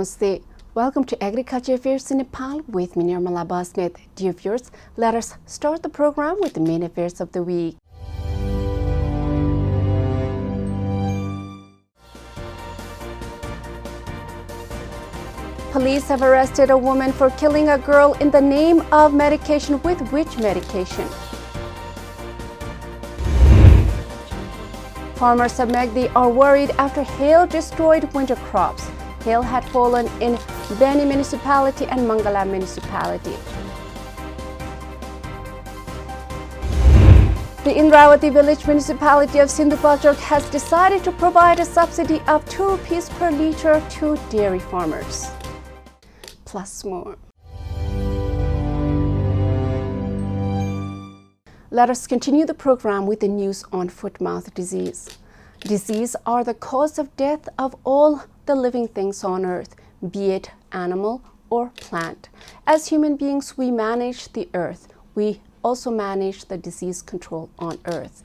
Namaste. Welcome to Agriculture Affairs in Nepal with me, Nirmala Basnet. Dear viewers, let us start the program with the main affairs of the week. Police have arrested a woman for killing a girl in the name of medication. With which medication? Farmers of Megdi are worried after hail destroyed winter crops. Hail had fallen in Beni municipality and Mangala municipality. The Indravati village municipality of Sindhupalchok has decided to provide a subsidy of 2 rupees per litre to dairy farmers. Plus more. Let us continue the program with the news on foot-mouth disease. Disease are the cause of death of all the living things on earth, be it animal or plant. As human beings, we manage the earth. We also manage the disease control on earth.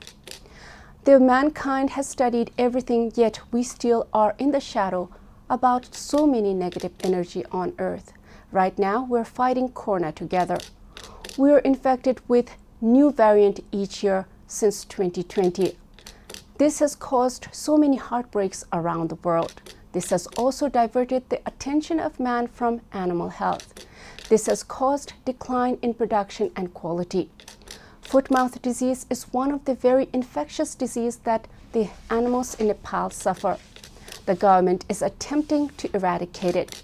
The mankind has studied everything, yet we still are in the shadow about so many negative energy on earth. Right now, we're fighting corona together. We're infected with new variant each year since 2020. This has caused so many heartbreaks around the world. This has also diverted the attention of man from animal health. This has caused decline in production and quality. Foot-mouth disease is one of the very infectious diseases that the animals in Nepal suffer. The government is attempting to eradicate it.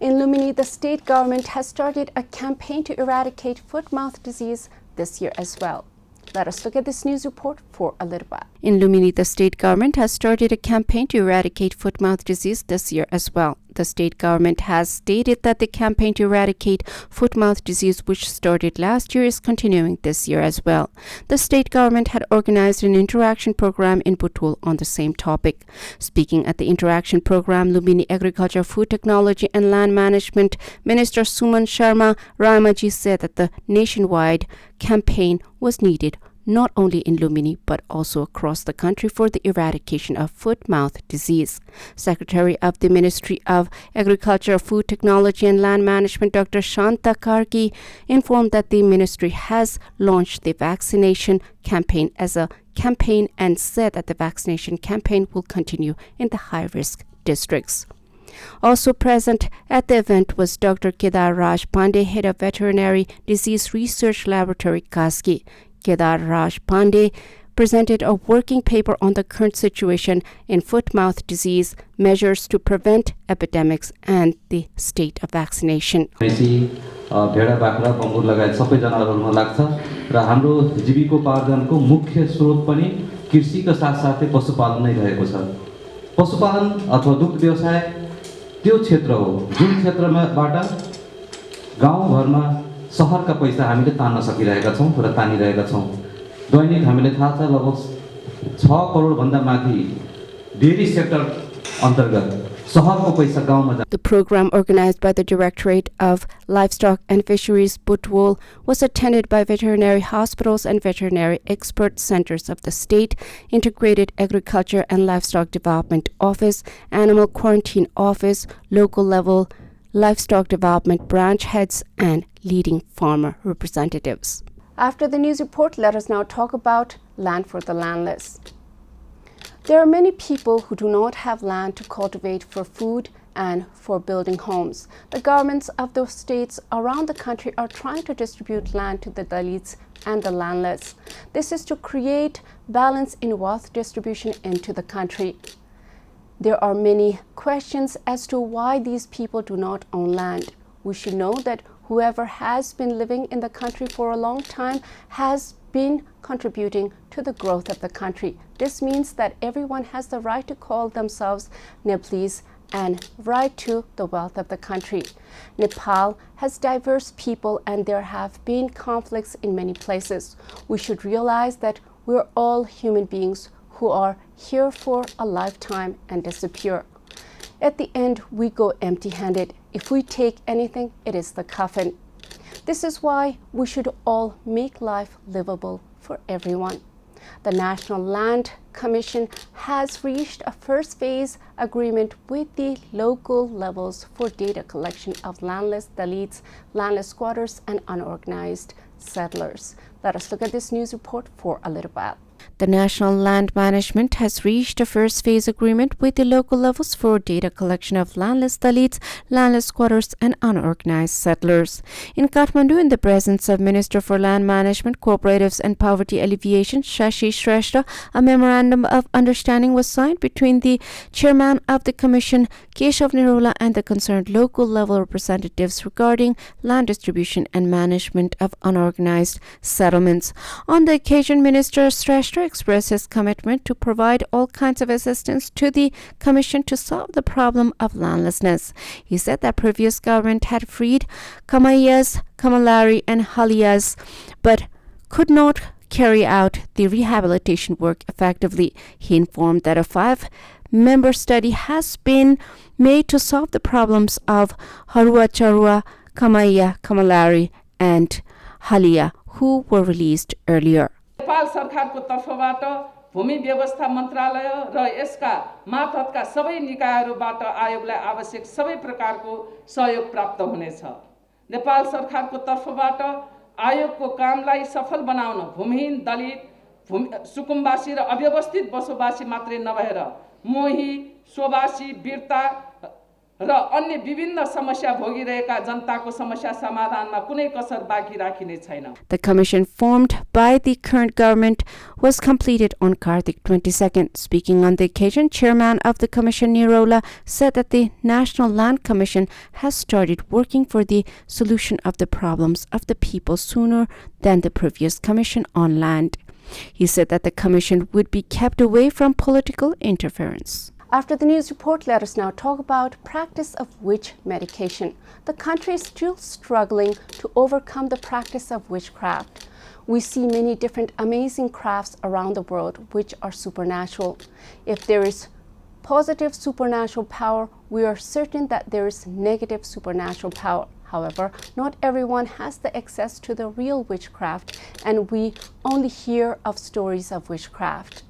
In Lumini, the state government has started a campaign to eradicate foot-mouth disease this year as well. Let us look at this news report for a little while. In Lumini, the state government has started a campaign to eradicate foot-mouth disease this year as well. The state government has stated that the campaign to eradicate foot-mouth disease, which started last year, is continuing this year as well. The state government had organized an interaction program in Butul on the same topic. Speaking at the interaction program, Lumini Agriculture, Food Technology and Land Management Minister Suman Sharma Ramaji said that the nationwide campaign was needed not only in Lumini but also across the country for the eradication of foot-mouth disease. Secretary of the Ministry of Agriculture, Food Technology and Land Management, Dr. Shanta Karki, informed that the ministry has launched the vaccination campaign as a campaign and said that the vaccination campaign will continue in the high-risk districts. Also present at the event was Dr. Kedar Raj Pandey, head of Veterinary Disease Research Laboratory, Kaski. Kedar Raj Pandey presented a working paper on the current situation in foot-mouth disease, measures to prevent epidemics, and the state of vaccination. भेडा बाख्रा बङ्गुर लगायत सबै जनावरहरूमा लाग्छ र हाम्रो जीविकोपार्जनको मुख्य स्रोत पनि कृषिका साथसाथै पशुपालन नै रहेको छ। पशुपालन अथवा दुग्ध व्यवसाय त्यो क्षेत्र हो जुन क्षेत्रमाबाट गाउँघरमा सहरका पैसा हामीले तान्न सकिरहेका छौं र तानिरहेका छौं। दैनिक हामीले थाहा छ लगभग 6 करोड भन्दा माथि डेयरी सेक्टर अन्तर्गत सहरको पैसा गाउँमा जान्छ। The program organized by the Directorate of Livestock and Fisheries Butwal was attended by veterinary hospitals and veterinary expert centers of the state, Integrated Agriculture and Livestock Development Office, Animal Quarantine Office, local level livestock development branch heads, and leading farmer representatives. After the news report, let us now talk about land for the landless. There are many people who do not have land to cultivate for food and for building homes. The governments of those states around the country are trying to distribute land to the Dalits and the landless. This is to create balance in wealth distribution into the country. There are many questions as to why these people do not own land. We should know that whoever has been living in the country for a long time has been contributing to the growth of the country. This means that everyone has the right to call themselves Nepalese and right to the wealth of the country. Nepal has diverse people and there have been conflicts in many places. We should realize that we're all human beings who are here for a lifetime and disappear. At the end, we go empty-handed. If we take anything, it is the coffin. This is why we should all make life livable for everyone. The National Land Commission has reached a first phase agreement with the local levels for data collection of landless Dalits, landless squatters, and unorganized settlers. Let us look at this news report for a little while. The National Land Management has reached a first phase agreement with the local levels for data collection of landless Dalits, landless squatters, and unorganized settlers. In Kathmandu, in the presence of Minister for Land Management, Cooperatives and Poverty Alleviation, Shashi Shrestha, a memorandum of understanding was signed between the chairman of the Commission, Keshav Nirola, and the concerned local level representatives regarding land distribution and management of unorganized settlements. On the occasion, Minister Shrestha expressed his commitment to provide all kinds of assistance to the Commission to solve the problem of landlessness. He said that previous government had freed Kamayas, Kamalari, and Haliyas, but could not carry out the rehabilitation work effectively. He informed that a 5-member study has been made to solve the problems of Harua Charua, Kamaya, Kamalari, and Haliya, who were released earlier. Nepal सरकारको तर्फबाट भूमि व्यवस्था मन्त्रालय र यसका मातहतका सबै निकायहरूबाट आयोगलाई आवश्यक सबै प्रकारको सहयोग प्राप्त हुनेछ। नेपाल सरकारको तर्फबाट आयोगको कामलाई सफल बनाउन भूमिहीन दलित सुकुम्बासी र अव्यवस्थित बसोबासी मात्रै नभएर मोही स्ववासी वीरता र अन्य विभिन्न समस्या भोगिरहेका जनताको समस्या समाधानमा कुनै कसर बाँकी राखिने छैन। The commission formed by the current government was completed on Kartik 22nd. Speaking on the occasion, chairman of the commission Nirola said that the National Land Commission has started working for the solution of the problems of the people sooner than the previous commission on land. He said that the commission would be kept away from political interference. After the news report, let us now talk about practice of witch medication. The country is still struggling to overcome the practice of witchcraft. We see many different amazing crafts around the world which are supernatural. If there is positive supernatural power, we are certain that there is negative supernatural power. However, not everyone has the access to the real witchcraft, and we only hear of stories of witchcraft.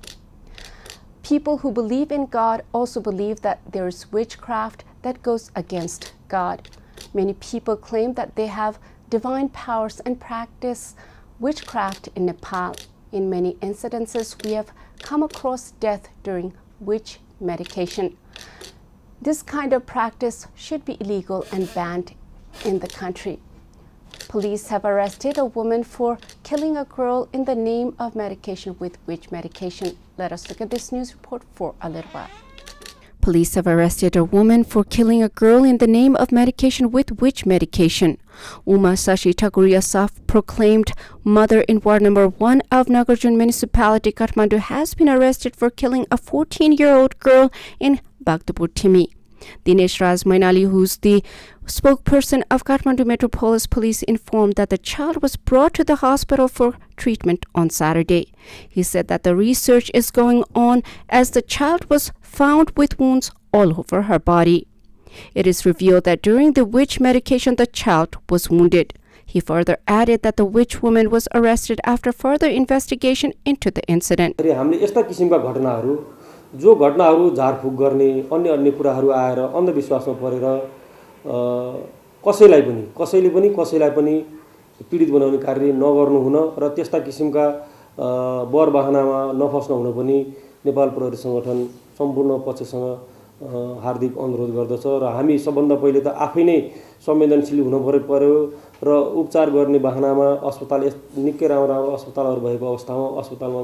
People who believe in God also believe that there is witchcraft that goes against God. Many people claim that they have divine powers and practice witchcraft in Nepal. In many incidences, we have come across death during witch medication. This kind of practice should be illegal and banned in the country. Police have arrested a woman for killing a girl in the name of medication with witch medication. Let us look at this news report for a little while. Police have arrested a woman for killing a girl in the name of medication with witch medication. Uma Sashi Thakuria, self-proclaimed mother in Ward Number 1 of Nagarjun Municipality, Kathmandu, has been arrested for killing a 14-year-old girl in Bhaktapur Thimi. Dinesh Raj Mainali, who's the spokesperson of Kathmandu Metropolis Police, informed that the child was brought to the hospital for treatment on Saturday. He said that the research is going on as the child was found with wounds all over her body. It is revealed that during the witch medication, the child was wounded. He further added that the witch woman was arrested after further investigation into the incident. जो घटनाहरू झारफुक गर्ने अन्य कुराहरू आएर अन्धविश्वासमा परेर कसैले पनि पीडित बनाउने कार्य नगर्नु हुन र त्यस्ता किसिमका बर बहानामा नफस्न हुन पनि नेपाल प्रहरी संगठन सम्पूर्ण पक्षसँग हार्दिक अनुरोध गर्दछ र हामी सबभन्दा पहिले त आफै नै संवेदनशील हुन पर्यो र उपचार गर्ने बहानामा अस्पताल निकै राम्रो अस्पतालहरु भएको अवस्थामा अस्पतालमा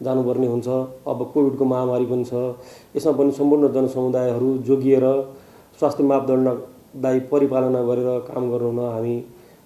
जानुपर्ने हुन्छ। अब कोभिडको महामारी पनि छ, यसमा पनि सम्पूर्ण जनसमुदायहरु जोगिएर स्वास्थ्य मापदण्डलाई परिपालना गरेर काम गर्न हामी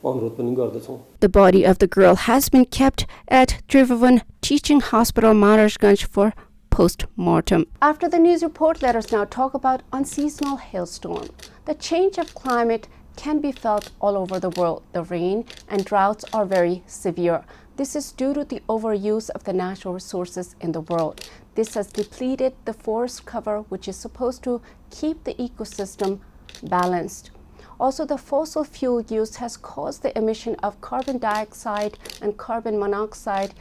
अनुरोध पनि गर्दछौं। The body of the girl has been kept at Trivandrum Teaching Hospital, Maharashganj for post-mortem. After the news report, let us now talk about unseasonal hailstorm. The change of climate can be felt all over the world. The rain and droughts are very severe. This is due to the overuse of the natural resources in the world. This has depleted the forest cover, which is supposed to keep the ecosystem balanced. Also, the fossil fuel use has caused the emission of carbon dioxide and carbon monoxide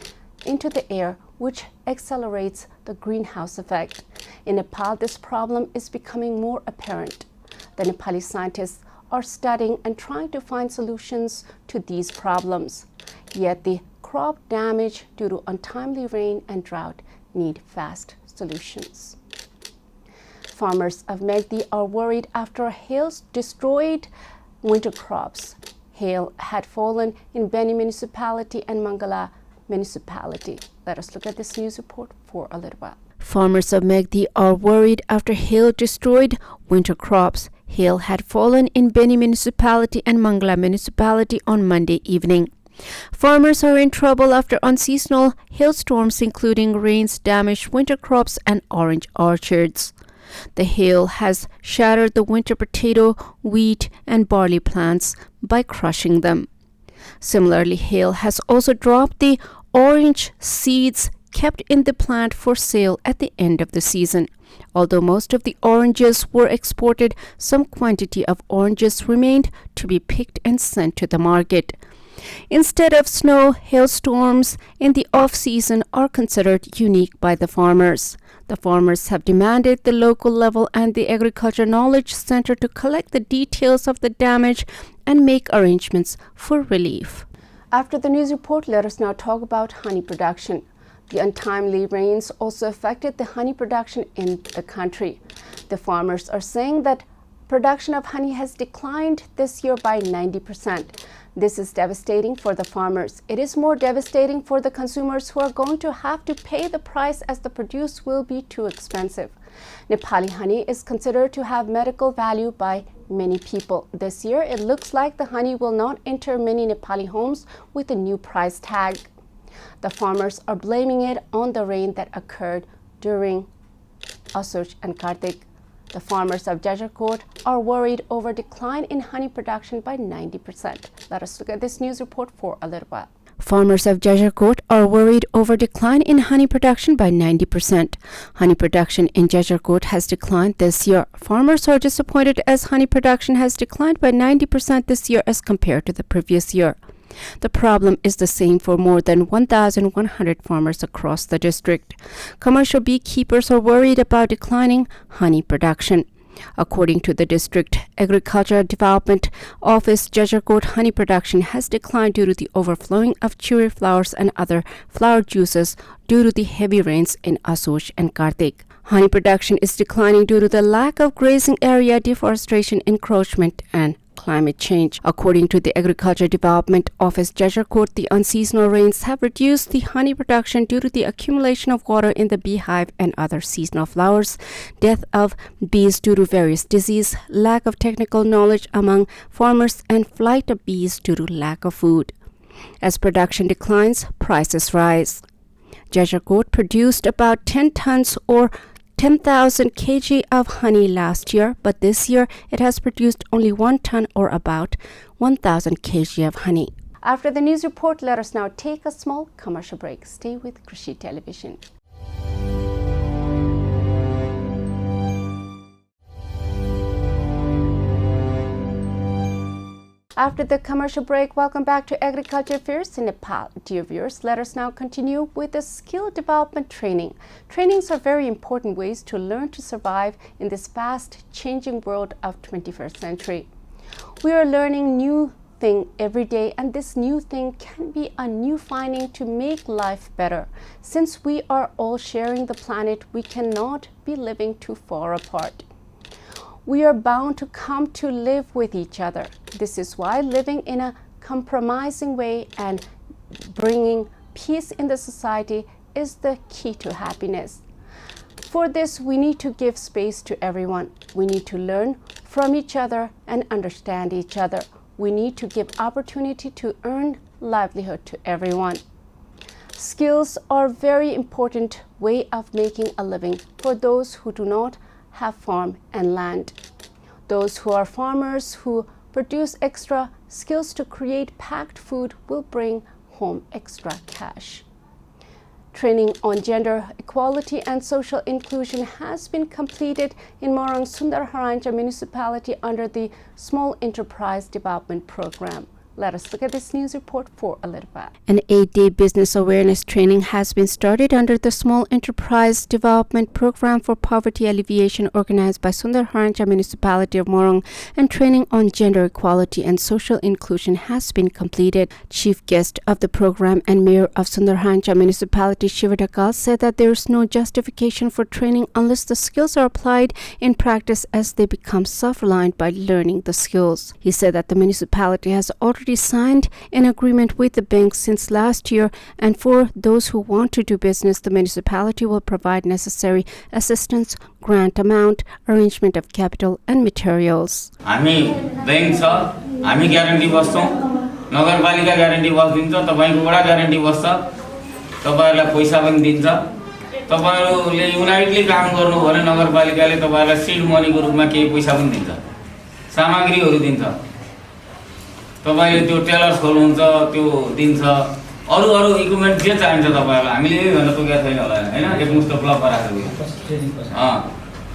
into the air, which accelerates the greenhouse effect. In Nepal, this problem is becoming more apparent. The Nepali scientists are studying and trying to find solutions to these problems. Yet the crop damage due to untimely rain and drought need fast solutions. Farmers of Megdi are worried after hail destroyed winter crops. Hail had fallen in Beni municipality and Mangala municipality. Let us look at this news report for a little while. Farmers of Megdi are worried after hail destroyed winter crops. Hail had fallen in Beni municipality and Mangala municipality on Monday evening. Farmers are in trouble after unseasonal hailstorms, including rains, damaged winter crops and orange orchards. The hail has shattered the winter potato, wheat, and barley plants by crushing them. Similarly, hail has also dropped the orange seeds kept in the plant for sale at the end of the season. Although most of the oranges were exported, some quantity of oranges remained to be picked and sent to the market. Instead of snow, hailstorms in the off-season are considered unique by the farmers. The farmers have demanded the local level and the Agriculture Knowledge Center to collect the details of the damage and make arrangements for relief. After the news report, let us now talk about honey production. The untimely rains also affected the honey production in the country. The farmers are saying that production of honey has declined this year by 90%. This is devastating for the farmers. It is more devastating for the consumers who are going to have to pay the price as the produce will be too expensive. Nepali honey is considered to have medical value by many people. This year, it looks like the honey will not enter many Nepali homes with a new price tag. The farmers are blaming it on the rain that occurred during Asoj and Kartik. The farmers of Jajarkot are worried over decline in honey production by 90%. Let us look at this news report for a little while. Farmers of Jajarkot are worried over decline in honey production by 90%. Honey production in Jajarkot has declined this year. Farmers are disappointed as honey production has declined by 90% this year as compared to the previous year. The problem is the same for more than 1,100 farmers across the district. Commercial beekeepers are worried about declining honey production. According to the District Agriculture Development Office, Jajarkot honey production has declined due to the overflowing of cherry flowers and other flower juices due to the heavy rains in Asoj and Kartik. Honey production is declining due to the lack of grazing area, deforestation, encroachment, and climate change. According to the Agriculture Development Office, Jajarkot, the unseasonal rains have reduced the honey production due to the accumulation of water in the beehive and other seasonal flowers, death of bees due to various disease, lack of technical knowledge among farmers, and flight of bees due to lack of food. As production declines, prices rise. Jajarkot produced about 10 tons or 10,000 kg of honey last year, but this year it has produced only 1 ton or about 1,000 kg of honey. After the news report, let us now take a small commercial break. Stay with Krishi Television. After the commercial break, welcome back to Agriculture Affairs in Nepal. Dear viewers, let us now continue with the skill development training. Trainings are very important ways to learn to survive in this fast-changing world of 21st century. We are learning new thing every day, and this new thing can be a new finding to make life better. Since we are all sharing the planet, we cannot be living too far apart. We are bound to come to live with each other. This is why living in a compromising way and bringing peace in the society is the key to happiness. For this, we need to give space to everyone. We need to learn from each other and understand each other. We need to give opportunity to earn livelihood to everyone. Skills are a very important way of making a living for those who do not have farm and land. Those who are farmers who produce extra skills to create packed food will bring home extra cash. Training on gender equality and social inclusion has been completed in Morang Sundar Haranja municipality under the Small Enterprise Development Program. Let us look at this news report for a little bit. An 8-day business awareness training has been started under the Small Enterprise Development Program for Poverty Alleviation organized by Sundarhanja Municipality of Morong, and training on gender equality and social inclusion has been completed. Chief guest of the program and Mayor of Sundarhanja Municipality Shiva Dhakal said that there is no justification for training unless the skills are applied in practice as they become self-reliant by learning the skills. He said that the municipality has already signed an agreement with the bank since last year, and for those who want to do business, the municipality will provide necessary assistance, grant amount, arrangement of capital and materials. हामी bank छ, हामी guarantee बस्छौं, नगरपालिका guarantee बस्दिन्छ, तपाईको vada guarantee बस्छ, तपाईहरुलाई पैसा पनि दिन्छ, तपाईहरुले युनाइटली काम गर्नु भने नगरपालिकाले तपाईहरुलाई सीड मनीको रूपमा केही पैसा पनि दिन्छ, सामग्रीहरु दिन्छ, तपाईले त्यो टेलर्स खोल्नुहुन्छ त्यो दिन्छ, अरु इक्विपमेन्ट जे चाहिन्छ तपाईहरुलाई हामीले यही भन्न तोकेको छैन होला हैन, एकमुष्ट ब्लक गराएको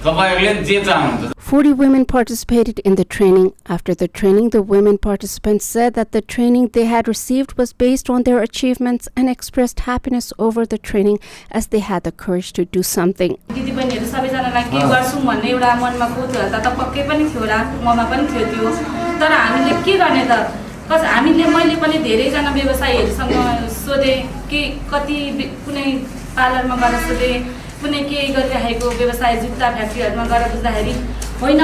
तपाईहरुले जे चाहनुहुन्छ. 40 women participated in the training. After the training, the women participants said that the training they had received was based on their achievements and expressed happiness over the training as they had the courage to do something. दिदीबहिनीहरु सबैजनालाई के गर्छौं भन्ने एउटा मनमा कुतूहलता त पक्कै पनि थियो होला, ममा पनि थियो त्यो. तर हामीले के गर्ने त? कस मैले पनि धेरै जना व्यवसायीहरुसँग सोधे के कति कुनै पार्लरमा गएर सोधे, कुनै के गरिरहेको व्यवसाय जुत्ता फ्याक्ट्रीहरुमा गएर बुझ्दाखेरि होइन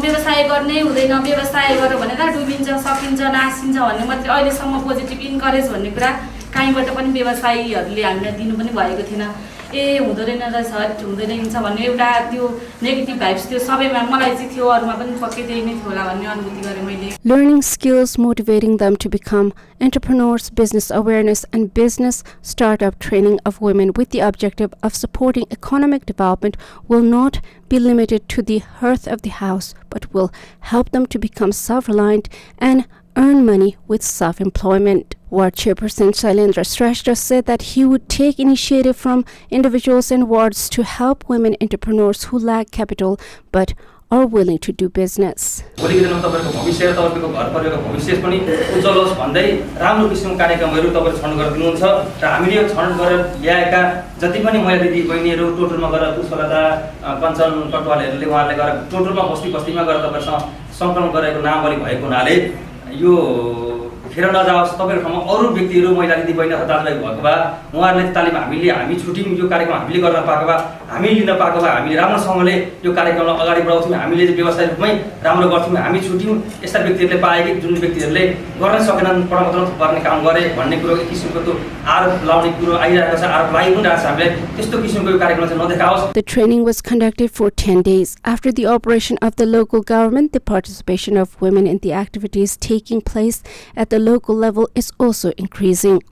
व्यवसाय गर्ने हुँदैन, व्यवसाय गर्यो भने त डुबिन्छ, सकिन्छ, नासिन्छ भन्ने मात्रै अहिलेसम्म पोजिटिभ इन्करेज भन्ने कुरा कहीँबाट पनि व्यवसायीहरुले हामीलाई दिनु पनि भएको थिएन. ए हुँदैन रहेछ, हुँदैन हुन्छ भन्ने एउटा त्यो नेगेटिभ भाइब्स त्यो सबैमा मलाई चाहिँ थियो, अरूमा पनि पक्कै त्यही नै थियो होला भन्ने अनुभूति गरे मैले. Learning skills, motivating them to become entrepreneurs, business awareness and business startup training of women with the objective of supporting economic development will not be limited to the hearth of the house, but will help them to become self-reliant and earn money with self-employment. Ward Chairperson Shailendra Shrestha said that he would take initiative from individuals and wards to help women entrepreneurs who lack capital but are willing to do business. भोलिको दिनमा तपाईको भविष्य र तपाईको घर परिवारको भविष्य पनि उज्जवल होस् भन्दै राम्रो किसिमको कार्यक्रमहरू तपाईले छनौट गरिदिनुहुन्छ र हामीले यो छनौट गरेर ल्याएका जति पनि महिला दिदी बहिनीहरू टोटलमा गएर पुष्पलता कञ्चन कटवालहरूले उहाँहरूले गएर टोटलमा बस्तीमा गएर तपाईसँग संकलन गरेको नामबली भएको हुनाले यो फेर नजाओस्, तपाईहरु ठाउँमा अरु व्यक्तिहरू महिला दिदी बहिनी अथवा दाजुभाइ भएको भए उहाँहरूले तालिम हामी छुट्यौं, यो कार्यक्रम हामीले गर्न पाएको भए हामी लिन पाएको भए हामीले राम्रोसँगले यो कार्यक्रमलाई अगाडि बढाउँथ्यौं, हामीले चाहिँ व्यवसाय रूपमै राम्रो गर्थ्यौं, हामी छुट्यौं. यस्ता व्यक्तिहरूले पाए कि जुन व्यक्तिहरूले गर्न सकेनन्, पढाउन थुपार्ने काम गरे भन्ने कुरो एक किसिमको त्यो आरोप लाउने कुरो आइरहेको छ, आरोप लागि पनि रहेछ. हामीले त्यस्तो किसिमको यो कार्यक्रम चाहिँ नदेखाओस्. The training was conducted for 10 days. After the operation of the local government, the participation of women in the activities taking place at the local level is also increasing.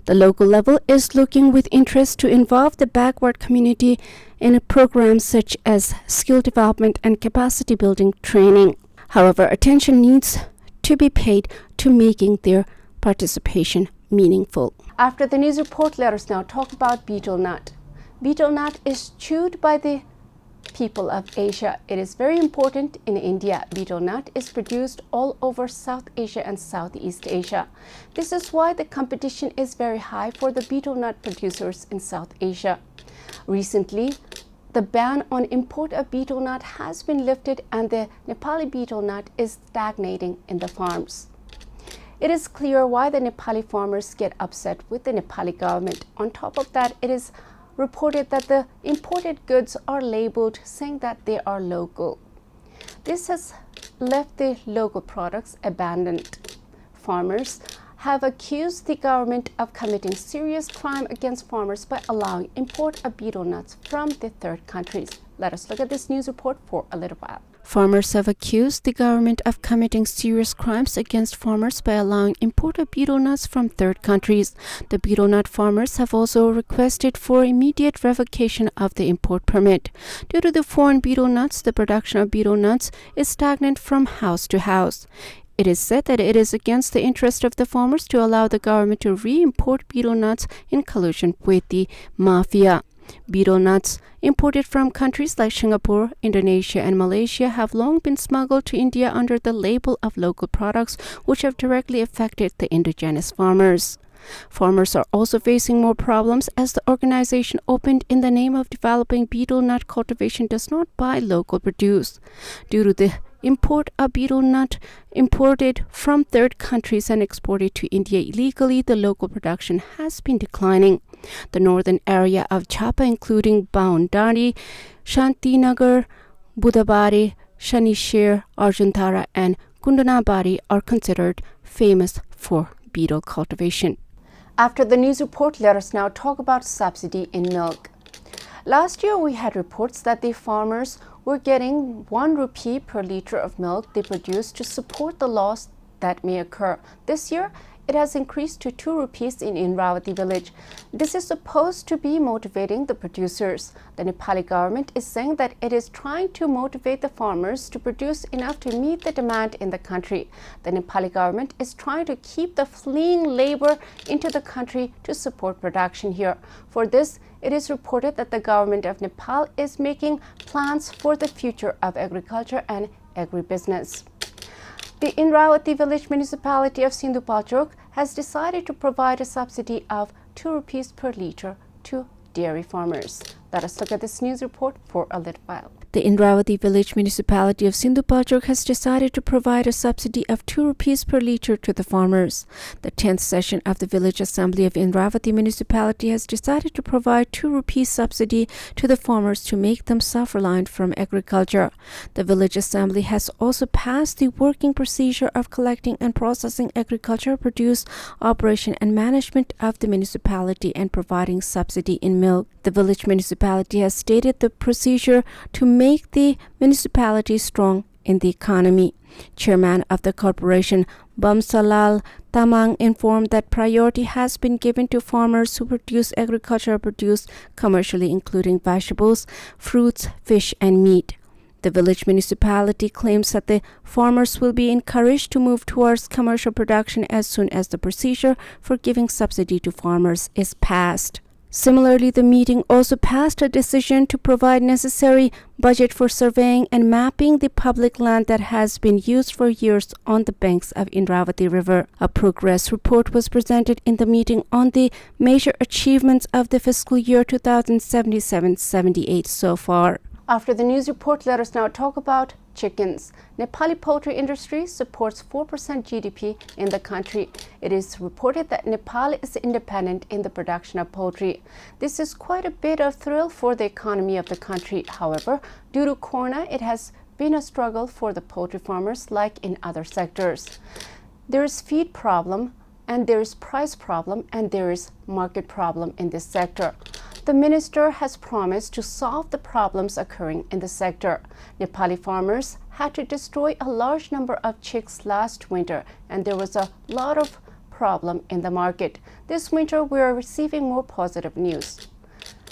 The local level is looking with interest to involve the backward community in programs such as skill development and capacity building training. However, attention needs to be paid to making their participation meaningful. After the news report, let us now talk about betel nut. Betel nut is chewed by the people of Asia. It is very important in India. Betel nut is produced all over South Asia and Southeast Asia. This is why the competition is very high for the betel nut producers in South Asia. Recently, the ban on import of betel nut has been lifted and the Nepali betel nut is stagnating in the farms. It is clear why the Nepali farmers get upset with the Nepali government. On top of that, it is reported that the imported goods are labeled saying that they are local. This has left the local products abandoned. Farmers have accused the government of committing serious crime against farmers by allowing import of betel nuts from the third countries. Let us look at this news report for a little while. Farmers have accused the government of committing serious crimes against farmers by allowing import of betel nuts from third countries. The betel nut farmers have also requested for immediate revocation of the import permit. Due to the foreign betel nuts, the production of betel nuts is stagnant from house to house. It is said that it is against the interest of the farmers to allow the government to re-import betel nuts in collusion with the mafia. Betel nuts imported from countries like Singapore, Indonesia, and Malaysia have long been smuggled to India under the label of local products, which have directly affected the indigenous farmers. Farmers are also facing more problems as the organization opened in the name of developing betel nut cultivation does not buy local produce. Due to the import of betel nut imported from third countries and exported to India illegally, the local production has been declining. The northern area of Chapa, including Boundary, Shantinagar, Budabari, Shanishir, Arjantara, and Kundanabari, are considered famous for betel cultivation. After the news report, let us now talk about subsidy in milk. Last year, we had reports that the farmers were getting 1 rupee per litre of milk they produce to support the loss that may occur. This year, it has increased to 2 rupees in Indravati village. This is supposed to be motivating the producers. The Nepali government is saying that it is trying to motivate the farmers to produce enough to meet the demand in the country. The Nepali government is trying to keep the fleeing labor into the country to support production here. For this, it is reported that the government of Nepal is making plans for the future of agriculture and agribusiness. The Indravati village municipality of Sindhupalchok has decided to provide a subsidy of 2 rupees per litre to dairy farmers. Let us look at this news report for a little while. The Indravati village municipality of Sindhupalchok has decided to provide a subsidy of 2 rupees per litre to the farmers. The 10th session of the village assembly of Indravati municipality has decided to provide 2 rupees subsidy to the farmers to make them self-reliant from agriculture. The village assembly has also passed the working procedure of collecting and processing agricultural produce, operation and management of the municipality, and providing subsidy in milk. The village municipality has stated the procedure to make the municipality strong in the economy. Chairman of the corporation, Bamsalal Tamang, informed that priority has been given to farmers who produce agricultural produce commercially, including vegetables, fruits, fish, and meat. The village municipality claims that the farmers will be encouraged to move towards commercial production as soon as the procedure for giving subsidy to farmers is passed. Similarly, the meeting also passed a decision to provide necessary budget for surveying and mapping the public land that has been used for years on the banks of Indravati River. A progress report was presented in the meeting on the major achievements of the fiscal year 2077-78 so far. After the news report, let us now talk about chickens. Nepali poultry industry supports 4% GDP in the country. It is reported that Nepal is independent in the production of poultry. This is quite a bit of thrill for the economy of the country. However, due to corona, it has been a struggle for the poultry farmers like in other sectors. There is feed problem, and there is price problem, and there is market problem in this sector. The minister has promised to solve the problems occurring in the sector. Nepali farmers had to destroy a large number of chicks last winter, and there was a lot of problem in the market. This winter, we are receiving more positive news.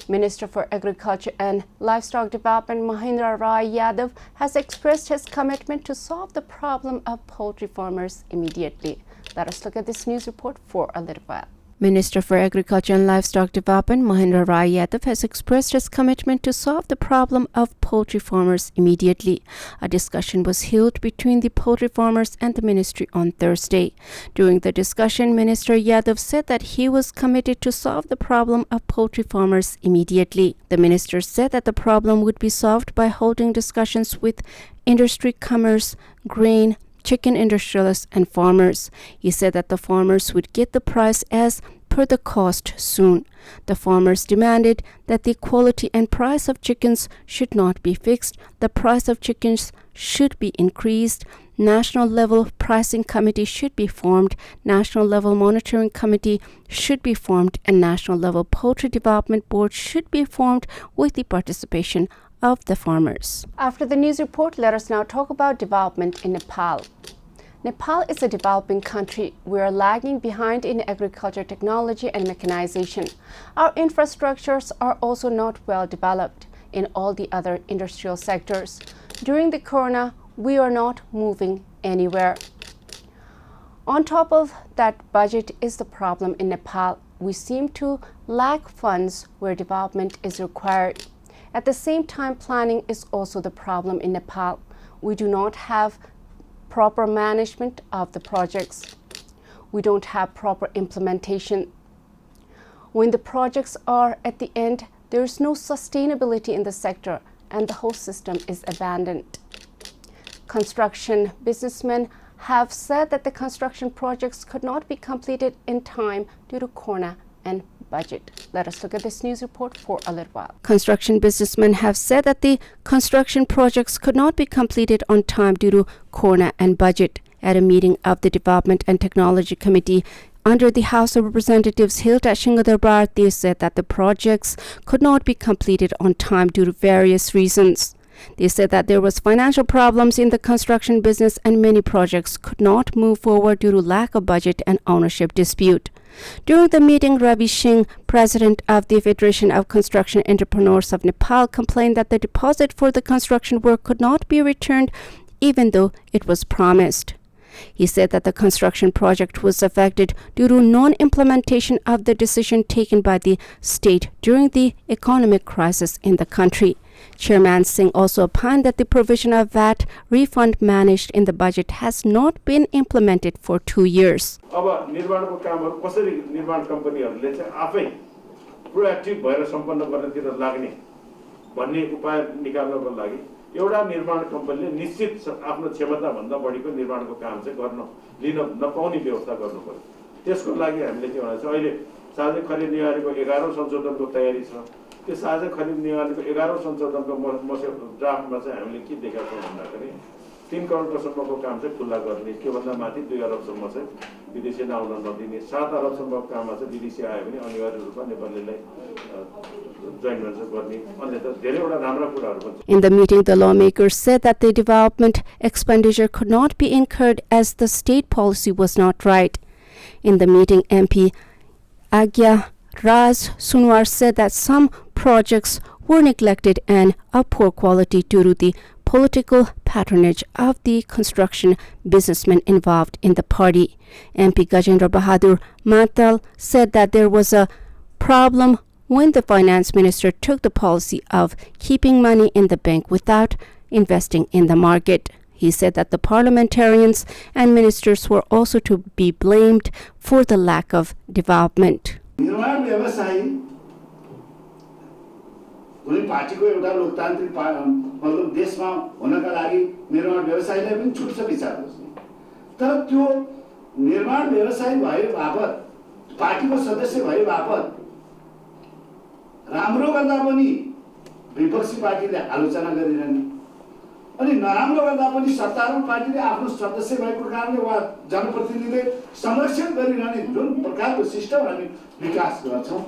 Minister for Agriculture and Livestock Development Mahendra Rai Yadav has expressed his commitment to solve the problem of poultry farmers immediately. Let us look at this news report for a little while. Minister for Agriculture and Livestock Development Mahendra Rai Yadav has expressed his commitment to solve the problem of poultry farmers immediately. A discussion was held between the poultry farmers and the ministry on Thursday. During the discussion, Minister Yadav said that he was committed to solve the problem of poultry farmers immediately. The minister said that the problem would be solved by holding discussions with industry, commerce, grain, chicken industrialists and farmers. He said that the farmers would get the price as per the cost soon. The farmers demanded that the quality and price of chickens should not be fixed. The price of chickens should be increased. National level pricing committee should be formed. National level monitoring committee should be formed, and national level poultry development board should be formed with the participation of the farmers. After the news report, let us now talk about development in Nepal. Nepal is a developing country. We are lagging behind in agriculture technology and mechanization. Our infrastructures are also not well developed in all the other industrial sectors. During the corona, we are not moving anywhere. On top of that, budget is the problem in Nepal. we seem to lack funds where development is required. At the same time, planning is also the problem in Nepal. We do not have proper management of the projects. We don't have proper implementation. When the projects are at the end, there is no sustainability in the sector and the whole system is abandoned. Construction businessmen have said that the construction projects could not be completed in time due to corona and budget. Let us look at this news report for a little while. Construction businessmen have said that the construction projects could not be completed on time due to corona and budget. At a meeting of the Development and Technology Committee under the House of Representatives held at Shingadarbar, they said that the projects could not be completed on time due to various reasons. They said that there was financial problems in the construction business and many projects could not move forward due to lack of budget and ownership dispute. During the meeting, Ravi Singh, president of the Federation of Construction Entrepreneurs of Nepal, complained that the deposit for the construction work could not be returned even though it was promised. He said that the construction project was affected due to non-implementation of the decision taken by the state during the economic crisis in the country. Chairman Singh also opined that the provision of VAT refund managed in the budget has not been implemented for 2 years. अब निर्माणको कामहरु कसरी निर्माण कम्पनीहरुले चाहिँ आफै proactive भएर सम्पन्न गर्नतिर लाग्ने भन्ने उपाय निकाल्नको लागि एउटा निर्माण कम्पनीले निश्चित आफ्नो क्षमता भन्दा बढीको निर्माणको काम चाहिँ लिन नपाउने व्यवस्था गर्नु पर्यो। त्यसको लागि हामीले के भन्छ अहिले साझा खरिद नियमको 11औं संशोधनको तयारी छ। त्यो साझा खरिद नियमको 11औं संशोधनको ड्राफ्टमा चाहिँ हामीले के देखाएको छौं भन्दाखेरि 3 करोडसम्मको काम चाहिँ खुल्ला गर्ने, त्यो भन्दा माथि 2 अरबसम्म चाहिँ विदेशी आउन नदिने, 7 अरबसम्मको काममा चाहिँ विदेशी आयो भने अनिवार्य रूपमा नेपालीलाई जोइन भेन्चर गर्ने, अन्यथा धेरैवटा राम्रा कुराहरु पनि। In the meeting, the lawmakers said that the development expenditure could not be incurred as the state policy was not right. In the meeting, MP Agya Raj Sunwar said that some projects were neglected and of poor quality due to the political patronage of the construction businessmen involved in the party. MP Gajendra Bahadur Matal said that there was a problem when the finance minister took the policy of keeping money in the bank without investing in the market. He said that the parliamentarians and ministers were also to be blamed for the lack of development. निर्माण व्यवसायी कुनै पार्टीको एउटा लोकतान्त्रिक मतलब देशमा हुनका लागि निर्माण व्यवसायीलाई पनि छुट छ विचार गर्नु, तर त्यो निर्माण व्यवसायी भए बापत पार्टीको सदस्य भए बापत राम्रो गर्दा पनि विपक्षी पार्टीले आलोचना गरिरहने अनि नराम्रो गर्दा पनि सत्तारूढ पार्टीले आफ्नो सदस्य भएको कारणले वा जनप्रतिनिधिले संरक्षण गरिरहने जुन प्रकारको सिस्टम हामी विकास गर्छौं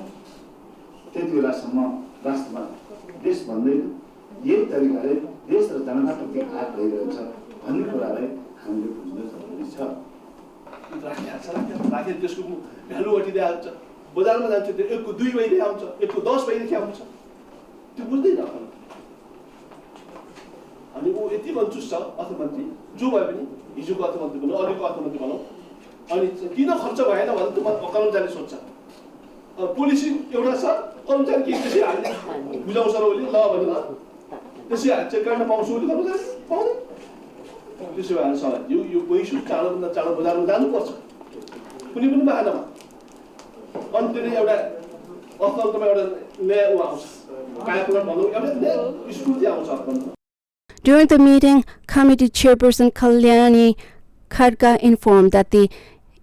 त्यति बेलासम्म वास्तवमा देश भन्दैन यही तरिकाले देश र जनताप्रति घात भइरहेछ भन्ने कुरालाई हामीले बुझ्न जरुरी छ। राखे त्यसको भ्यालु बढिदिया हुन्छ, बजारमा जान्छ त्यो 1 को 2 भइदिया हुन्छ, 1 को 10 भइदिया हुन्छ, त्यो बुझ्दैन अनि ऊ यति कन्जुस छ अर्थमन्त्री जो भए पनि हिजोको अर्थमन्त्री भनौँ अहिलेको अर्थमन्त्री भनौँ अनि किन खर्च भएन भने त कर्मचारी सोध्छ पोलिसी एउटा छ कर्मचारी के त्यसै हाल्ने बुझाउँछ र उसले ल भनेर त्यसै चेक गर्न पाउँछु उसले कर्मचारी पाउँदैन। त्यसो भएर सर यो कोही सु चाँडोभन्दा चाँडो बजारमा जानुपर्छ कुनै पनि बाहनामा अनि त्यसले एउटा अर्थतन्त्रमा एउटा नयाँ ऊ आउँछ कार्यक्रम भनौँ एउटा नयाँ स्फूर्ति आउँछ अर्थतन्त्र। During the meeting, committee chairperson Kalyani Khadga informed that the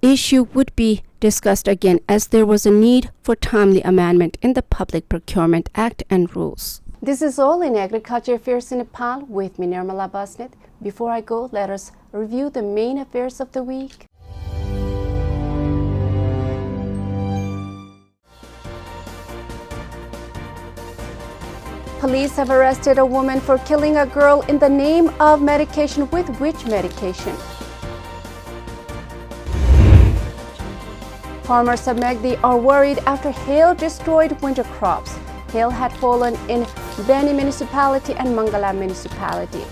issue would be discussed again as there was a need for timely amendment in the Public Procurement Act and rules. This is all in Agriculture Affairs in Nepal with me, Nirmala Basnet. Before I go, let us review the main affairs of the week. Police have arrested a woman for killing a girl in the name of medication. With which medication? Farmers of Megdi are worried after hail destroyed winter crops. Hail had fallen in Beni municipality and Mangala municipality.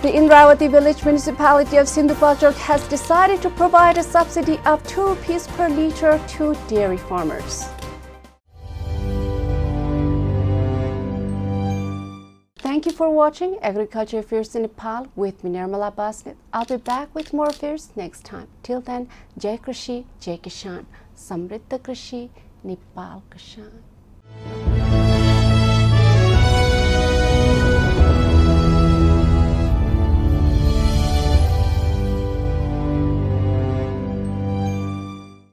The Indravati Village Municipality of Sindhupalchok has decided to provide a subsidy of 2 rupees per litre to dairy farmers. Thank you for watching Agriculture Affairs in Nepal with me, Nirmala Basnet. I'll be back with more affairs next time. Till then, Jai Krishi, Jai Kishan, Samriddha Krishi, Nepal Kishan.